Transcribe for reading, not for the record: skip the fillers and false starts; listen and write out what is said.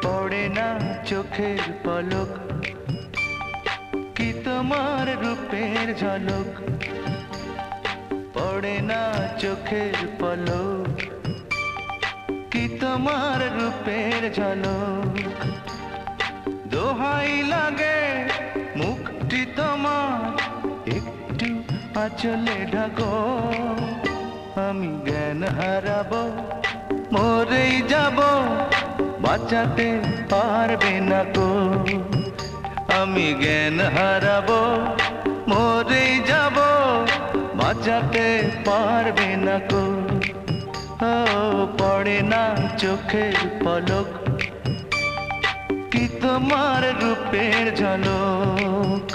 পড়ে না চোখের পলক, কি তোমার রূপের ঝলক। পড়ে না চোখের পলক, কি তোমার রূপের ঝলক। দোহাই লাগে মুখটি তোমার, একটু আঁচলে ঢাকো। আমি জ্ঞান হারাবো, মরেই যাব, বাঁচাতে পারবে না গো। আমি জ্ঞান হারাবো, মরেই যাব, বাঁচাতে পারবে না গো। ও পড়ে না চোখের পলক, কি তোমার রূপের ঝলক।